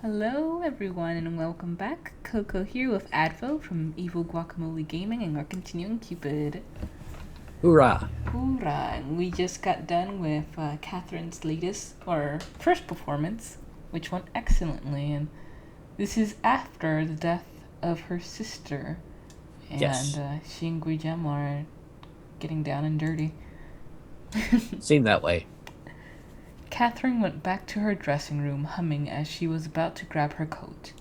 Hello, everyone, and welcome back. Coco here with Advo from Evil Guacamole Gaming, and we're continuing Cupid. Hoorah! Hoorah! And we just got done with Catherine's latest, or first performance, which went excellently, and this is after the death of her sister, and Yes, she and Guilemme are getting down and dirty. seemed that way. Catherine went back to her dressing room, humming as she was about to grab her coat.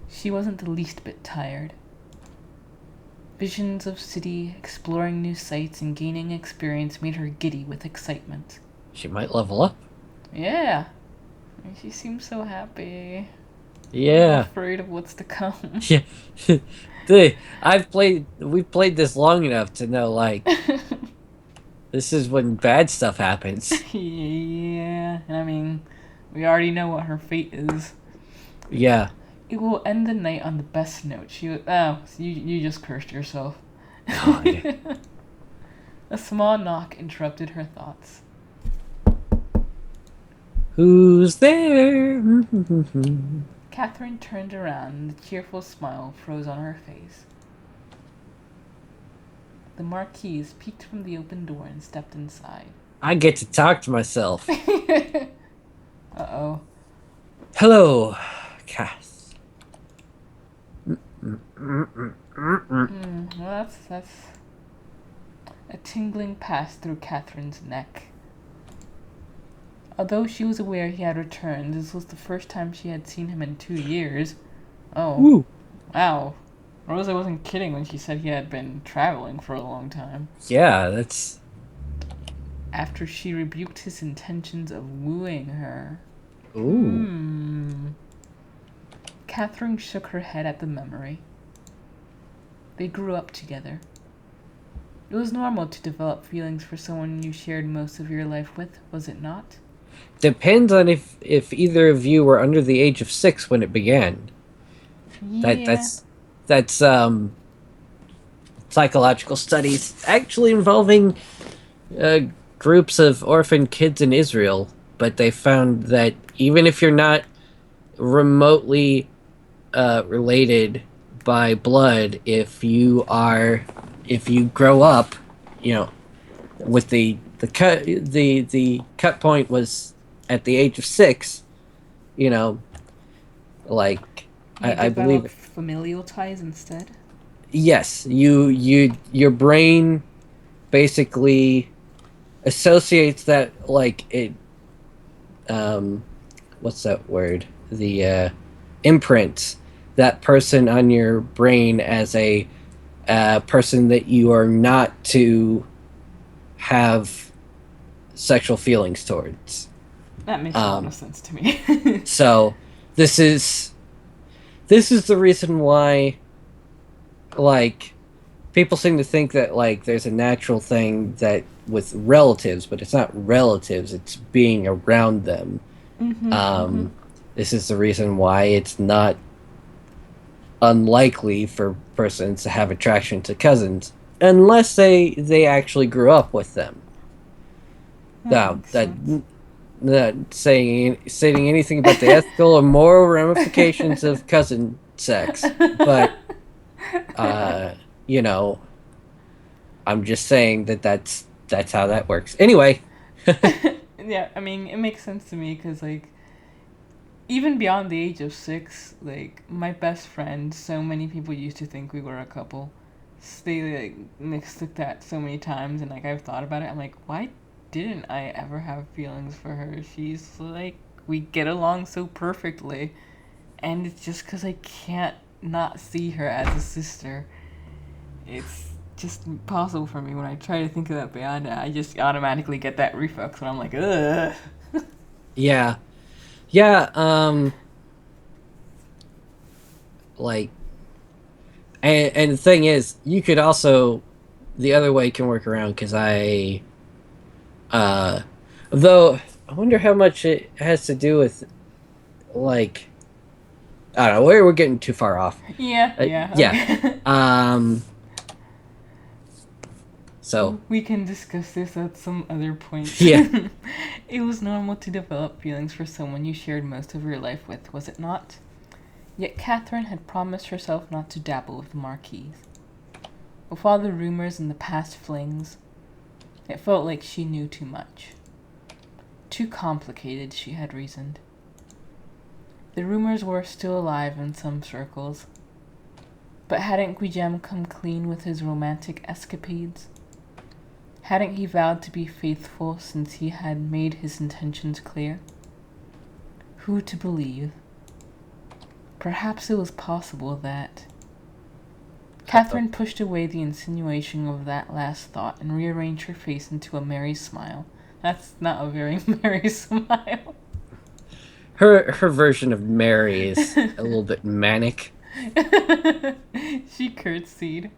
She wasn't the least bit tired. Visions of city, exploring new sights, and gaining experience made her giddy with excitement. She might level up. Yeah, she seems so happy. A little Yeah, afraid of what's to come. yeah. We've played this long enough to know, this is when bad stuff happens. Yeah, and I mean, we already know what her fate is. Yeah. It will end the night on the best note. Oh, so you just cursed yourself. Oh, yeah. A small knock interrupted her thoughts. Who's there? Catherine turned around and a cheerful smile froze on her face. The Marquise peeked from the open door and stepped inside. I get to talk to myself. Uh-oh. Hello, Cass. Well, that's a tingling passed through Catherine's neck. Although she was aware he had returned, this was the first time she had seen him in 2 years. Oh, Woo. wow. Rosa wasn't kidding when she said he had been traveling for a long time. Yeah, that's. After she rebuked his intentions of wooing her. Ooh. Catherine shook her head at the memory. They grew up together. It was normal to develop feelings for someone you shared most of your life with, was it not? Depends on if either of you were under the age of 6 when it began. That Yeah. that's that's psychological studies actually involving uh, groups of orphan kids in Israel, but they found that even if you're not remotely related by blood, if you grow up, you know, with the cut point was at the age of 6, you know, like You I develop believe. familial ties instead? Yes, your brain basically associates that like it what's that word? The imprints that person on your brain as a person that you are not to have sexual feelings towards. That makes a lot Um, of sense to me. so this is this is the reason why like people seem to think that there's a natural thing that with relatives, but it's not relatives, it's being around them. um this is the reason why it's not unlikely for persons to have attraction to cousins unless they actually grew up with them. That Now makes that sense. not saying anything about the ethical or moral ramifications of cousin sex, but uh you know, I'm just saying that that's how that works. Anyway, Yeah, I mean, it makes sense to me because, like, even beyond the age of 6, like, my best friend, so many people used to think we were a couple. They, like, mixed that so many times, and, like, I've thought about it. I'm like, why didn't I ever have feelings for her? She's, like, we get along so perfectly. And it's just because I can't not see her as a sister. It's just impossible for me when I try to think of that beyond it. I just automatically get that reflex, and I'm like, ugh. yeah. Yeah, like and the thing is, you could also the other way can work around because uh though I wonder how much it has to do with like I don't know, we're getting too far off. Yeah, yeah, Yeah. okay. Um So, We can discuss this at some other point. yeah. It was normal to develop feelings for someone you shared most of your life with, was it not? Yet Catherine had promised herself not to dabble with the Marquis. With all the rumors and the past flings, it felt like she knew too much. Too complicated, she had reasoned. The rumors were still alive in some circles. But hadn't Guillem come clean with his romantic escapades? Hadn't he vowed to be faithful since he had made his intentions clear? Who to believe? Perhaps it was possible that... Catherine pushed away the insinuation of that last thought and rearranged her face into a merry smile. That's not a very merry smile. Her version of Mary is a little bit manic. She curtsied.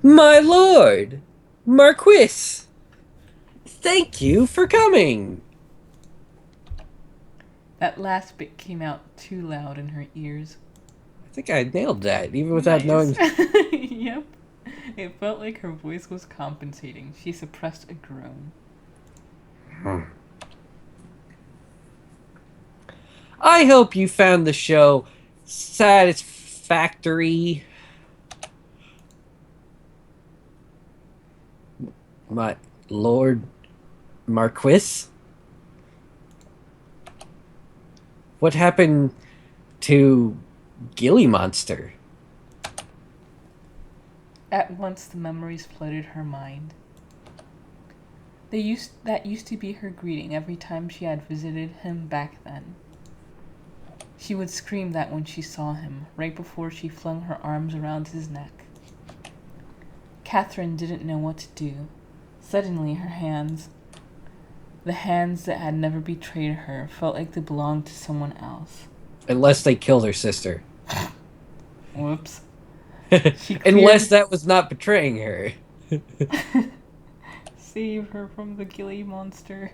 My lord, Marquis, thank you for coming. That last bit came out too loud in her ears. I think I nailed that, even without knowing. Yep. It felt like her voice was compensating. She suppressed a groan. I hope you found the show satisfactory. My lord Marquis? What happened to Gilly Monster? At once the memories flooded her mind. That used to be her greeting every time she had visited him back then. She would scream that when she saw him, right before she flung her arms around his neck. Catherine didn't know what to do. Suddenly her hands, the hands that had never betrayed her, felt like they belonged to someone else. Unless they killed her sister. Whoops. Unless that was not betraying her. Save her from the Gilly monster.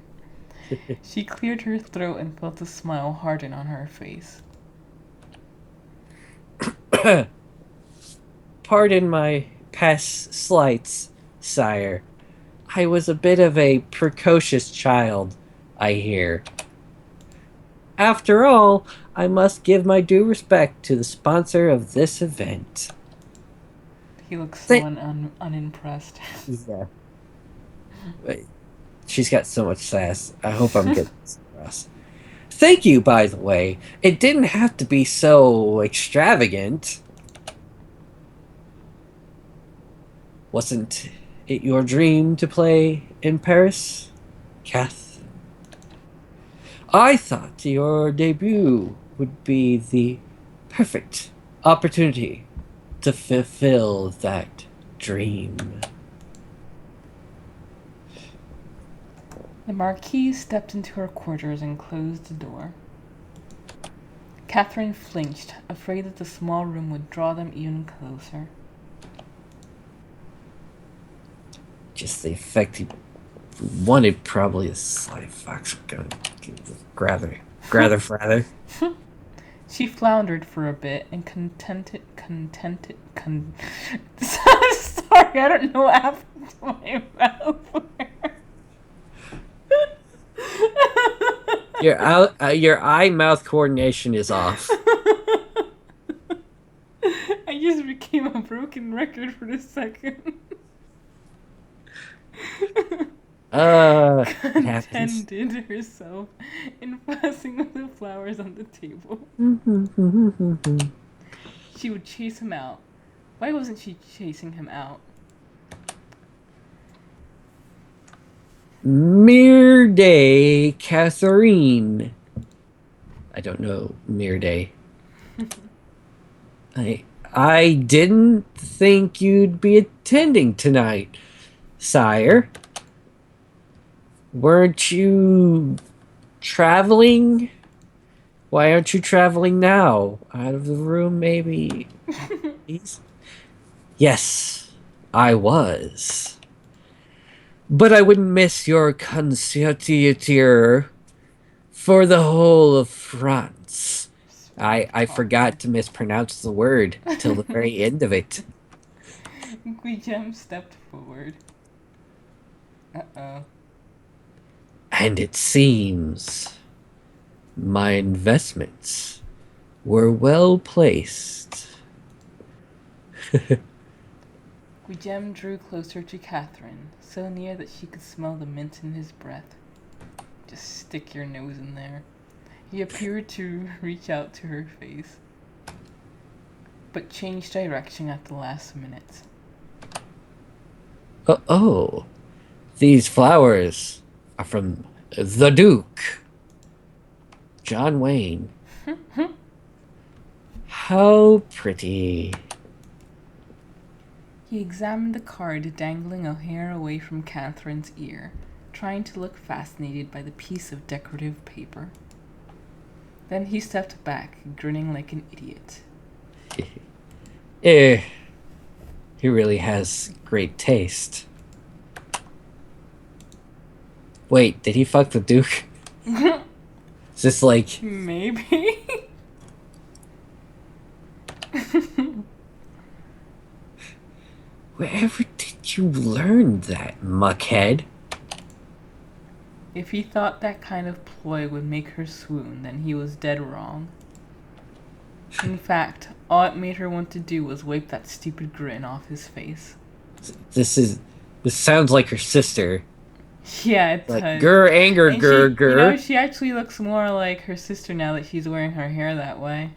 She cleared her throat and felt a smile harden on her face. Pardon my past slights, sire. I was a bit of a precocious child, I hear. After all, I must give my due respect to the sponsor of this event. He looks so unimpressed. Yeah. Wait. She's got so much sass. I hope I'm getting this across. Thank you, by the way. It didn't have to be so extravagant. Wasn't it your dream to play in Paris, Kath? I thought your debut would be the perfect opportunity to fulfill that dream. The Marquise stepped into her quarters and closed the door. Catherine flinched, afraid that the small room would draw them even closer. Just the effect he wanted, probably a sly fox. Rather. She floundered for a bit and sorry, I don't know what happened to my mouth. Your eye mouth coordination is off. I just became a broken record for a second. Contented herself in fussing with the flowers on the table. She would chase him out. Why wasn't she chasing him out? Mirday Catherine. I don't know Mirday. I didn't think you'd be attending tonight, sire. Weren't you traveling? Why aren't you traveling now? Out of the room, maybe? Yes, I was. But I wouldn't miss your conciertier for the whole of France. I forgot to mispronounce the word till the very end of it. Guillem stepped forward. Uh-oh. And it seems my investments were well placed. Guillem drew closer to Catherine, so near that she could smell the mint in his breath. Just stick your nose in there. He appeared to reach out to her face, but changed direction at the last minute. Oh, these flowers are from the Duke, John Wayne. How pretty. He examined the card dangling a hair away from Catherine's ear, trying to look fascinated by the piece of decorative paper. Then he stepped back, grinning like an idiot. Eh, he really has great taste. Wait, did he fuck the Duke? Is this like... Maybe? Wherever did you learn that, muckhead? If he thought that kind of ploy would make her swoon, then he was dead wrong. In fact, all it made her want to do was wipe that stupid grin off his face. This sounds like her sister. Yeah, it Like, does. grr, anger, And grr, she, grr. you know, she actually looks more like her sister now that she's wearing her hair that way.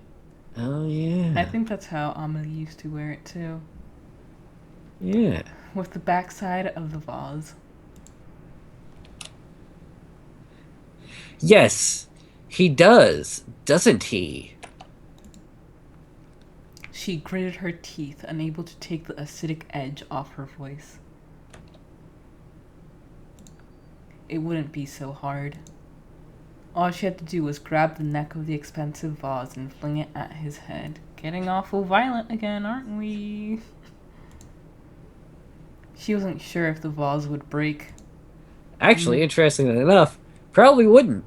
Oh, yeah. I think that's how Amelie used to wear it too. Yeah. With the backside of the vase. Yes, he does, doesn't he? She gritted her teeth, unable to take the acidic edge off her voice. It wouldn't be so hard. All she had to do was grab the neck of the expensive vase and fling it at his head. Getting awful violent again, aren't we? She wasn't sure if the vase would break. Actually, interestingly enough, probably wouldn't.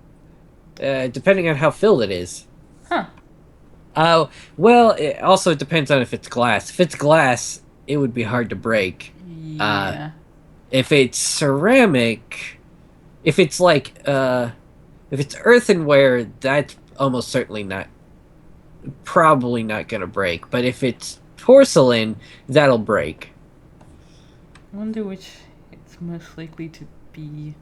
Depending on how filled it is. Huh. Well, it also depends on if it's glass. If it's glass, it would be hard to break. Yeah. If it's ceramic, if it's like, if it's earthenware, that's almost certainly probably not gonna break. But if it's porcelain, that'll break. I wonder which it's most likely to be.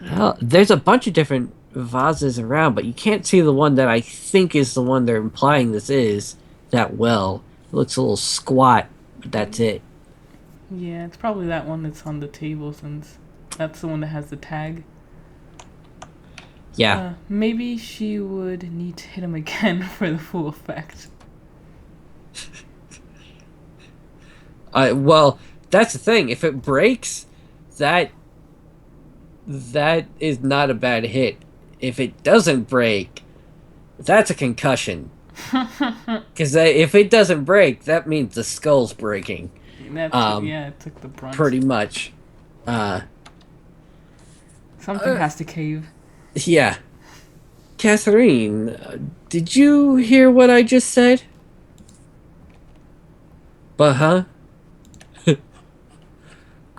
Well, there's a bunch of different vases around, but you can't see the one that I think is the one they're implying this is that well. It looks a little squat, but that's it. Yeah, it's probably that one that's on the table since that's the one that has the tag. Yeah. Maybe she would need to hit him again for the full effect. Well, that's the thing. If it breaks, that is not a bad hit. If it doesn't break, that's a concussion. Because if it doesn't break, that means the skull's breaking. Yeah, it took the brunt. Pretty much. Something has to cave. Yeah. Catherine, did you hear what I just said? But, huh?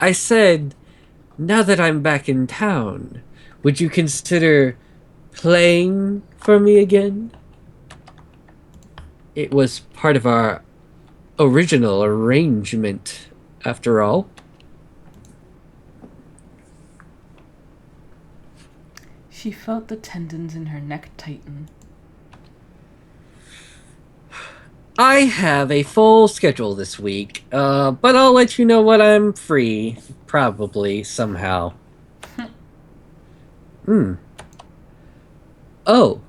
I said, now that I'm back in town, would you consider playing for me again? It was part of our original arrangement, after all. She felt the tendons in her neck tighten. I have a full schedule this week, but I'll let you know when I'm free, probably, somehow. Oh.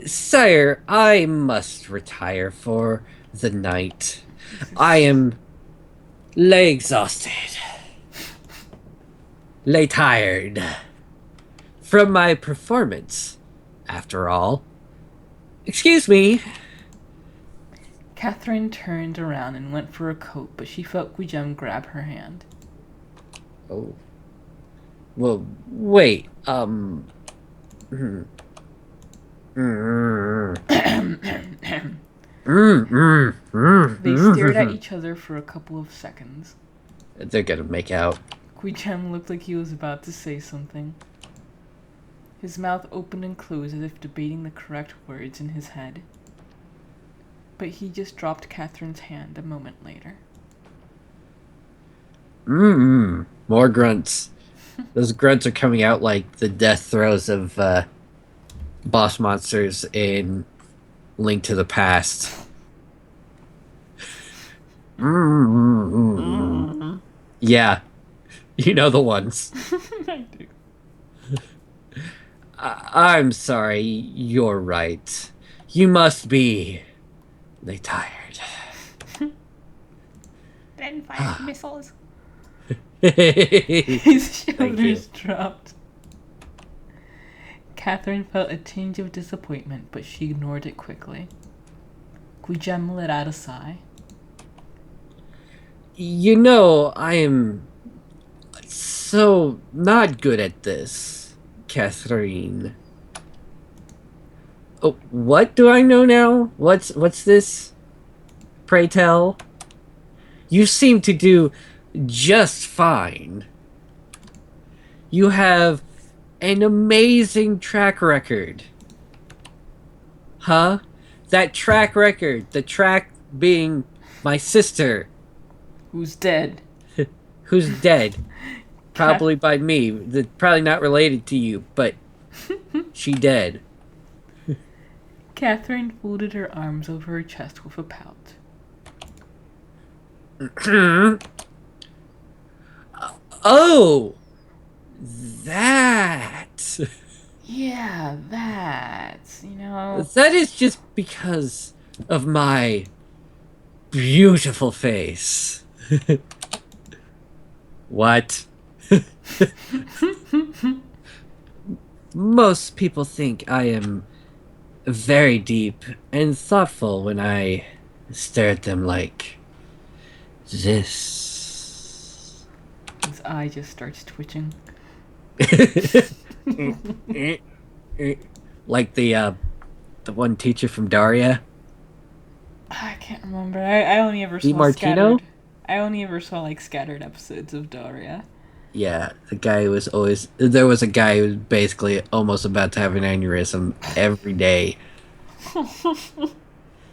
Sire, I must retire for the night. I am lay exhausted. Lay tired. From my performance, after all. Excuse me. Catherine turned around and went for a coat, but she felt Guillem grab her hand. Oh. Well, wait, They stared at each other for a couple of seconds. They're gonna make out. Guilemme looked like he was about to say something. His mouth opened and closed as if debating the correct words in his head. But he just dropped Catherine's hand a moment later. More grunts. Those grunts are coming out like the death throes of boss monsters in Link to the Past. Yeah, you know the ones. I do. I'm sorry, you're right. You must be tired. Then fire missiles. His His shoulders dropped. Catherine felt a tinge of disappointment, but she ignored it quickly. Guilemme let out a sigh. You know, I am so not good at this, Catherine. Oh, what do I know now? What's this? Pray tell. You seem to do just fine. You have an amazing track record. Huh? That track record. The track being my sister. Who's dead? Who's dead. Probably by me. Probably not related to you, but she dead. Catherine folded her arms over her chest with a pout. Oh! That! Yeah, that. That is just because of my beautiful face. What? Most people think I am very deep and thoughtful when I stare at them like this. His eye just starts twitching. Like the one teacher from Daria. I can't remember. I only ever saw Martino? scattered. I only ever saw like scattered episodes of Daria. Yeah, the guy was always. There was a guy who was basically almost about to have an aneurysm every day.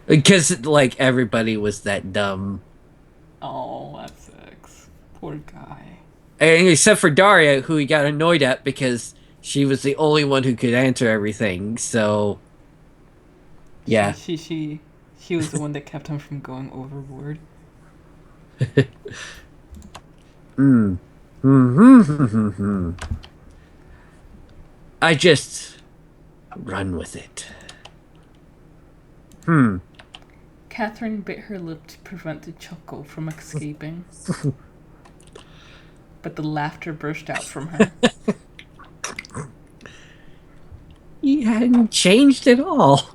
Because, like, everybody was that dumb. Oh, that sucks. Poor guy. And except for Daria, who he got annoyed at because she was the only one who could answer everything, so. Yeah. She was the one that kept him from going overboard. I just run with it. Catherine bit her lip to prevent the chuckle from escaping. But the laughter burst out from her. He hadn't changed at all.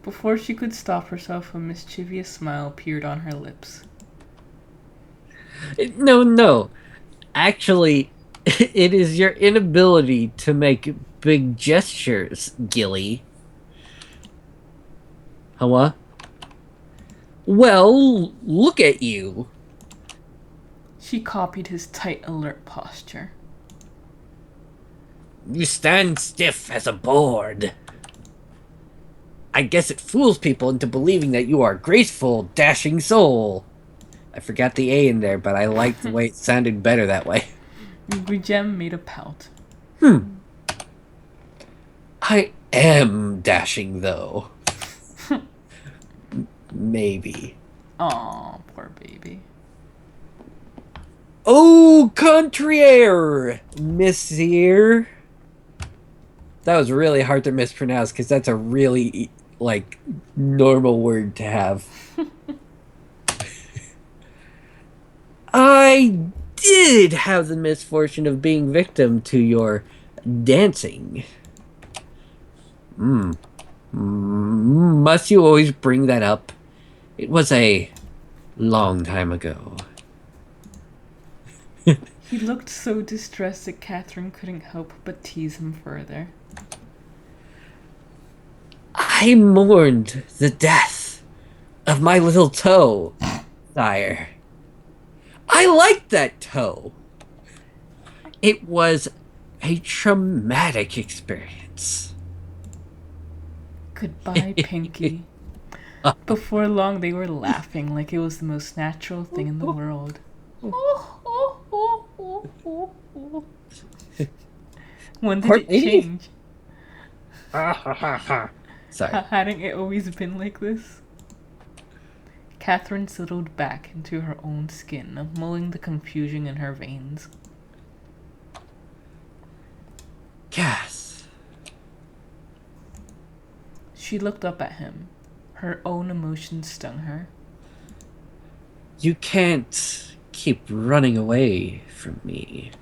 Before she could stop herself, a mischievous smile appeared on her lips. No. Actually, it is your inability to make big gestures, Gilly. Huh? Well, look at you. She copied his tight, alert posture. You stand stiff as a board. I guess it fools people into believing that you are a graceful, dashing soul. I forgot the A in there, but I liked the way it sounded better that way. Guilemme made a pout. I am dashing, though. Maybe. Aw, poor baby. Au contraire, monsieur. That was really hard to mispronounce because that's a really, like, normal word to have. I did have the misfortune of being victim to your dancing. Must you always bring that up? It was a long time ago. He looked so distressed that Catherine couldn't help but tease him further. I I mourned the death of my little toe, sire. I liked that toe. It was a traumatic experience. Goodbye, Pinky. Before long, they were laughing like it was the most natural thing in the world. When did it change? Sorry. Hadn't it always been like this? Catherine settled back into her own skin, mulling the confusion in her veins. Yes. She looked up at him. Her own emotions stung her. You can't keep running away from me.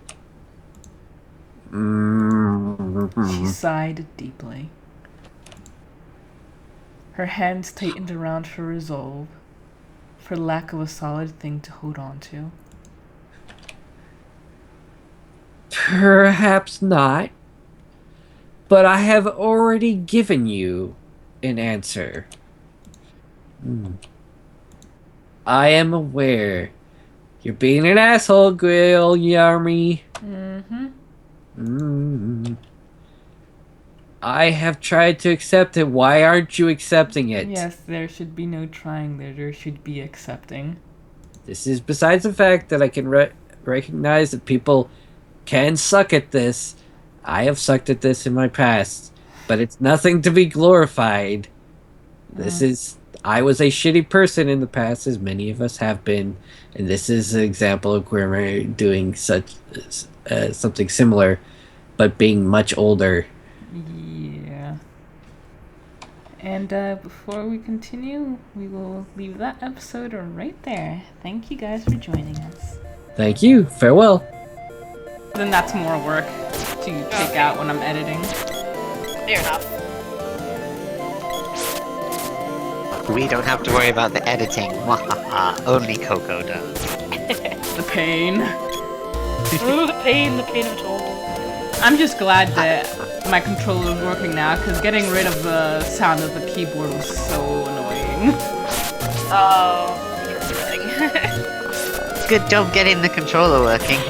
She sighed deeply. Her hands tightened around for resolve, for lack of a solid thing to hold on to. Perhaps not. But I have already given you an answer. I am aware. You're being an asshole, Guillermo. I have tried to accept it. Why aren't you accepting it? Yes, there should be no trying there. There should be accepting. This is besides the fact that I can recognize that people can suck at this. I have sucked at this in my past, but it's nothing to be glorified. I was a shitty person in the past, as many of us have been, and this is an example of Guillermo doing such something similar, but being much older. Yeah. And before we continue, we will leave that episode right there. Thank you guys for joining us. Thank you. Farewell. Then that's more work to take out when I'm editing. Fair enough. We don't have to worry about the editing. Wahaha. Only Coco does. The pain. Ooh, the pain of it all. I'm just glad that my controller is working now, because getting rid of the sound of the keyboard was so annoying. Oh, interesting. Good job getting the controller working.